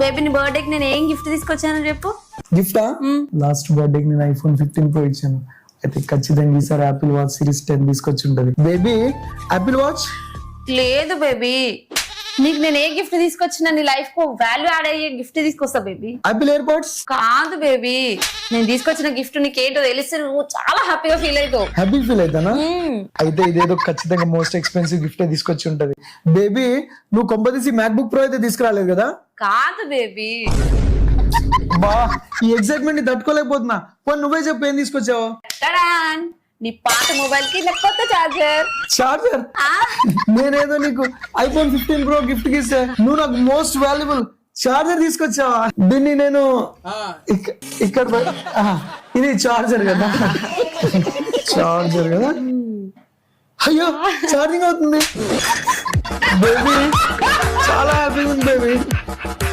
Baby నీ బర్త్డేకి నేను ఏం గిఫ్ట్ తీసుకొచ్చాను చెప్పు. గిఫ్టా? లాస్ట్ బర్త్డేకి నేను ఐఫోన్ 15 Pro ఇచ్చాను. అయితే ఖచ్చితంగా ఈసారి యాపిల్ వాచ్ సిరీస్ 10 తీసుకొచ్చి ఉంటది. బేబీ యాపిల్ వాచ్ లేదు బేబీ, నీకు నేను ఏ గిఫ్ట్ తీసుకొచ్చినా నీ లైఫ్ కు వాల్యూ యాడ్ అయ్యే గిఫ్ట్ తీసుకొస్తా బేబీ. యాపిల్ ఎయిర్ పాడ్స్ కాదు బేబీ, నేను తీసుకొచ్చిన గిఫ్ట్ నీకేంటో తెలిస్తే నువ్వు చాలా హ్యాపీగా ఫీల్ అవుతావు. హ్యాపీ ఫీల్ అవుతానా? అయితే ఇదేదో ఖచ్చితంగా మోస్ట్ ఎక్స్పెన్సివ్ గిఫ్ట్ తీసుకొచ్చి ఉంటది. బేబీ నువ్వు కొంపదీసి మ్యాక్బుక్ ప్రో అయితే తీసుకురాలేదు కదా? కాదు బేబీ. బా ఈ ఎక్సైట్మెంట్ ని తట్టుకోలేకపోతున్నా. పోనీ నువ్వే చెప్పు ఏం తీసుకొచ్చావు? టడాన్, నీ పాత మొబైల్ కి నా కొత్త చార్జర్. చార్జర్? నేనేదో నీకు ఐఫోన్ 15 Pro గిఫ్ట్ కి ఇస్తే నువ్వు నాకు మోస్ట్ వాల్యుబుల్ చార్జర్ తీసుకొచ్చావా? దీన్ని నేను ఇక్కడ ఇది చార్జర్ కదా? చార్జర్ కదా? అయ్యో ఛార్జింగ్ అవుతుంది. బేబీ చాలా హ్యాపీగా ఉంది బేబీ.